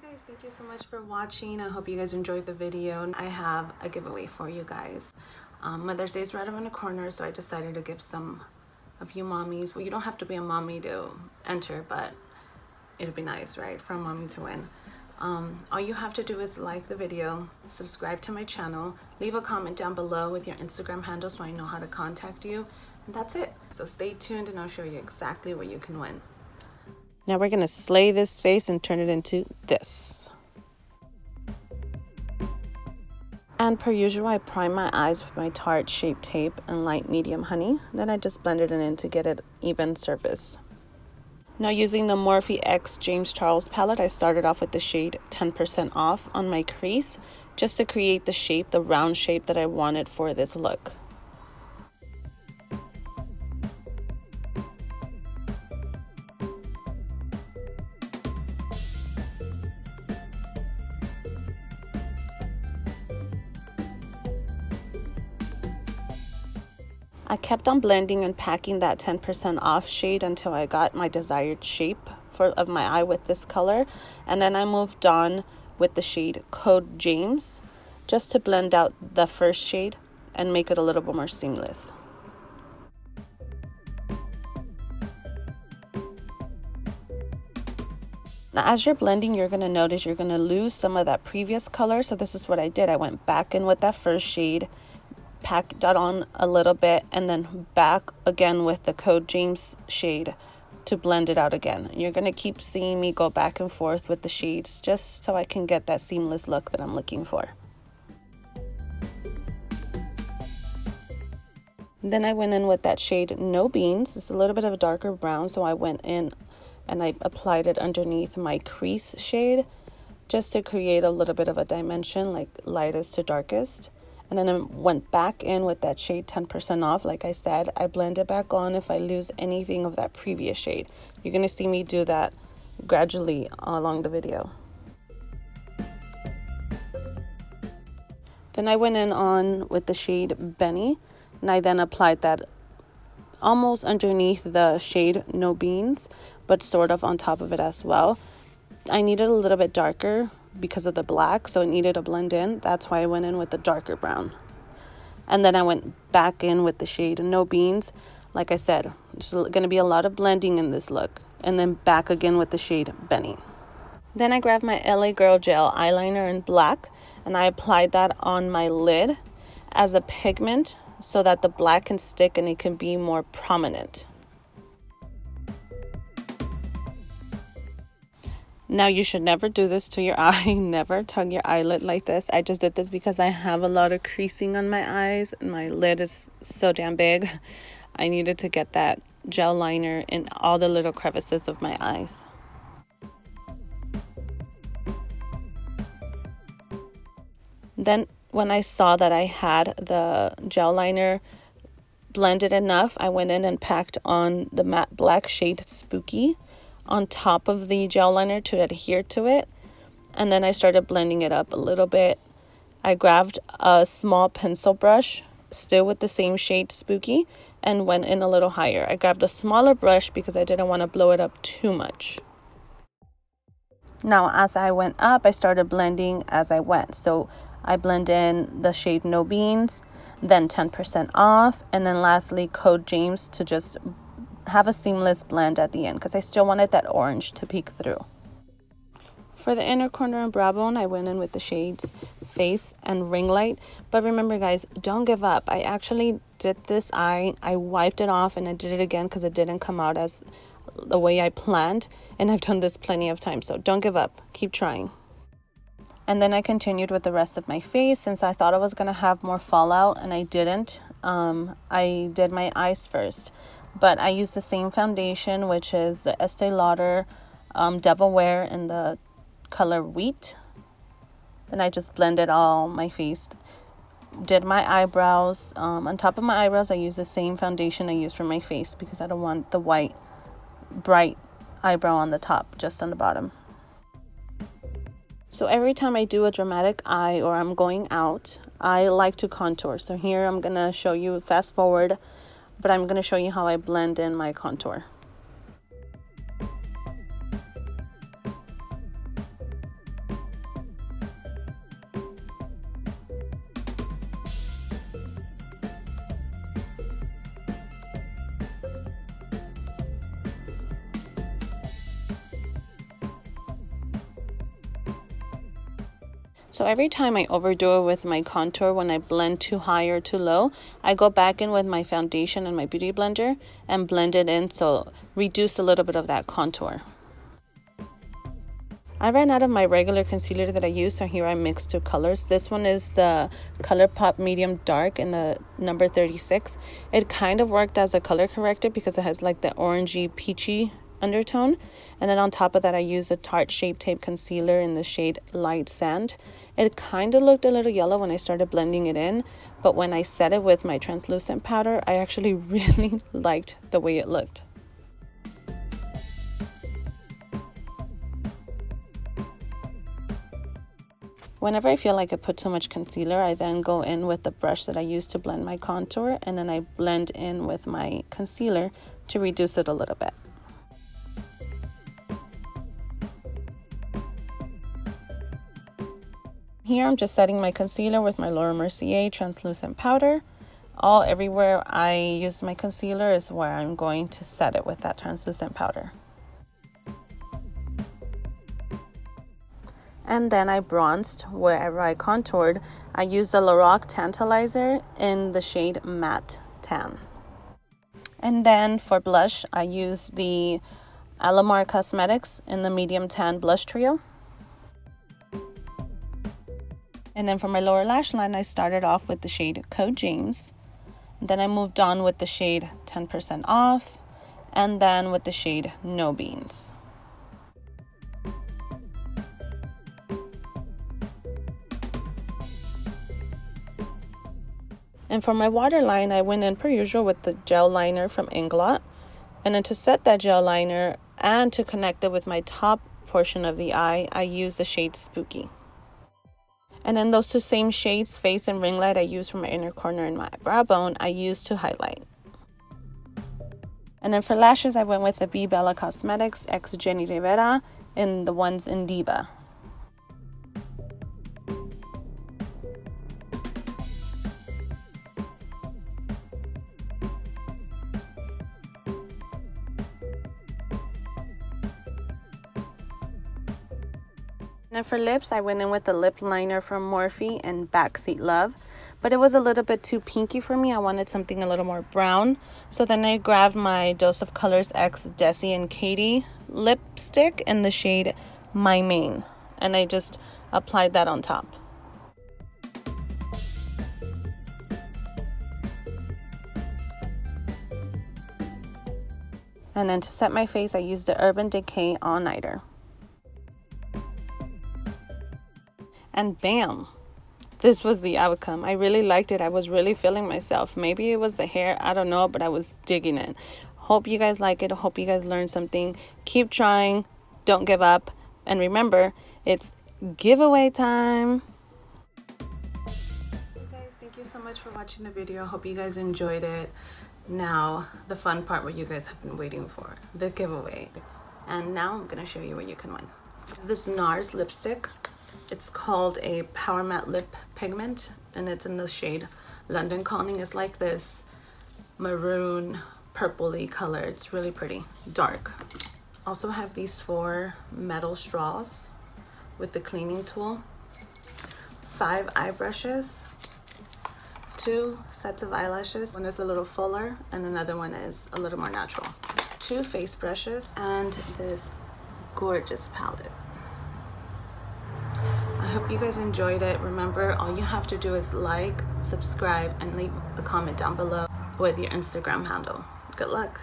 Guys, thank you so much for watching. I hope you guys enjoyed the video. I have a giveaway for you guys. Mother's Day is right around the corner, so I decided to give some of you mommies, well, you don't have to be a mommy to enter, but it'd be nice, right, for a mommy to win. All you have to do is like the video, subscribe to my channel, leave a comment down below with your Instagram handle so I know how to contact you, and that's it. So stay tuned and I'll show you exactly what you can win. Now we're going to slay this face and turn it into this. And per usual, I prime my eyes with my Tarte Shape Tape and light medium honey. Then I just blended it in to get it even surface. Now using the Morphe X James Charles palette, I started off with the shade 10% off on my crease just to create the shape, the round shape that I wanted for this look. I kept on blending and packing that 10% off shade until I got my desired shape of my eye with this color. And then I moved on with the shade Code James just to blend out the first shade and make it a little bit more seamless. Now as you're blending, you're going to notice you're going to lose some of that previous color. So this is what I did. I went back in with that first shade, packed that on a little bit, and then back again with the Code James shade to blend it out again. You're going to keep seeing me go back and forth with the shades just so I can get that seamless look that I'm looking for. Then I went in with that shade No Beans. It's a little bit of a darker brown, so I went in and I applied it underneath my crease shade just to create a little bit of a dimension, like lightest to darkest. And then I went back in with that shade 10% off. Like I said, I blend it back on if I lose anything of that previous shade. You're going to see me do that gradually along the video. Then I went in on with the shade Benny, and I then applied that almost underneath the shade No Beans, but sort of on top of it as well. I needed a little bit darker because of the black, so it needed to blend in. That's why I went in with the darker brown. And then I went back in with the shade No Beans. Like I said, there's going to be a lot of blending in this look. And then back again with the shade Benny. Then I grabbed my LA Girl Gel eyeliner in black, and I applied that on my lid as a pigment so that the black can stick and it can be more prominent. Now you should never do this to your eye. Never tug your eyelid like this. I just did this because I have a lot of creasing on my eyes and my lid is so damn big. I needed to get that gel liner in all the little crevices of my eyes. Then when I saw that I had the gel liner blended enough, I went in and packed on the matte black shade Spooky on top of the gel liner to adhere to it, and then I started blending it up a little bit. I grabbed a small pencil brush, still with the same shade Spooky, and went in a little higher. I grabbed a smaller brush because I didn't want to blow it up too much. Now as I went up, I started blending as I went. So I blend in the shade No Beans, then 10% off, and then lastly Code James to just have a seamless blend at the end because I still wanted that orange to peek through. For the inner corner and brow bone, I went in with the shades Face and Ring Light. But remember guys, don't give up. I actually did this eye. I wiped it off and I did it again because it didn't come out as the way I planned. And I've done this plenty of times, so don't give up. Keep trying. And then I continued with the rest of my face since I thought I was going to have more fallout and I didn't. I did my eyes first. But I used the same foundation, which is the Estee Lauder Devil Wear in the color Wheat. Then I just blended all my face. Did my eyebrows. On top of my eyebrows, I used the same foundation I used for my face because I don't want the white, bright eyebrow on the top, just on the bottom. So every time I do a dramatic eye or I'm going out, I like to contour. So here I'm going to show you, fast forward, but I'm going to show you how I blend in my contour. So every time I overdo it with my contour, when I blend too high or too low, I go back in with my foundation and my beauty blender and blend it in, so reduce a little bit of that contour. I ran out of my regular concealer that I use, so here I mixed two colors. This one is the ColourPop Medium Dark in the number 36. It kind of worked as a color corrector because it has like the orangey peachy undertone. And then on top of that, I used a Tarte Shape Tape Concealer in the shade Light Sand. It kind of looked a little yellow when I started blending it in, but when I set it with my translucent powder, I actually really liked the way it looked. Whenever I feel like I put too much concealer, I then go in with the brush that I use to blend my contour, and then I blend in with my concealer to reduce it a little bit. Here I'm just setting my concealer with my Laura Mercier translucent powder. Everywhere I used my concealer is where I'm going to set it with that translucent powder. And then I bronzed wherever I contoured. I used the Lorac Tantalizer in the shade Matte Tan. And then for blush, I used the Alamar Cosmetics in the Medium Tan Blush Trio. And then for my lower lash line, I started off with the shade Code James. Then I moved on with the shade 10% Off, and then with the shade No Beans. And for my waterline, I went in per usual with the gel liner from Inglot. And then to set that gel liner and to connect it with my top portion of the eye, I used the shade Spooky. And then those two same shades, Face and Ring Light, I used for my inner corner and my brow bone, I used to highlight. And then for lashes, I went with the B Bella Cosmetics X Jenny Rivera in the ones in Diva. And for lips, I went in with the lip liner from Morphe and Backseat Love, but it was a little bit too pinky for me. I wanted something a little more brown. So then I grabbed my Dose of Colors X Desi and Katie lipstick in the shade My Main, and I just applied that on top. And then to set my face, I used the Urban Decay All Nighter. And bam, this was the outcome. I really liked it. I was really feeling myself. Maybe it was the hair, I don't know, but I was digging it. Hope you guys like it. Hope you guys learned something. Keep trying. Don't give up. And remember, it's giveaway time. Hey guys, thank you so much for watching the video. Hope you guys enjoyed it. Now, the fun part what you guys have been waiting for, the giveaway. And now I'm going to show you what you can win. This NARS lipstick. It's called a Power Matte Lip Pigment, and it's in the shade London Calling. It's like this maroon purpley color. It's really pretty, dark. Also have these 4 metal straws with the cleaning tool, 5 eye brushes, 2 sets of eyelashes. One is a little fuller and another one is a little more natural. 2 face brushes and this gorgeous palette. I hope you guys enjoyed it. Remember, all you have to do is like, subscribe, and leave a comment down below with your Instagram handle. Good luck.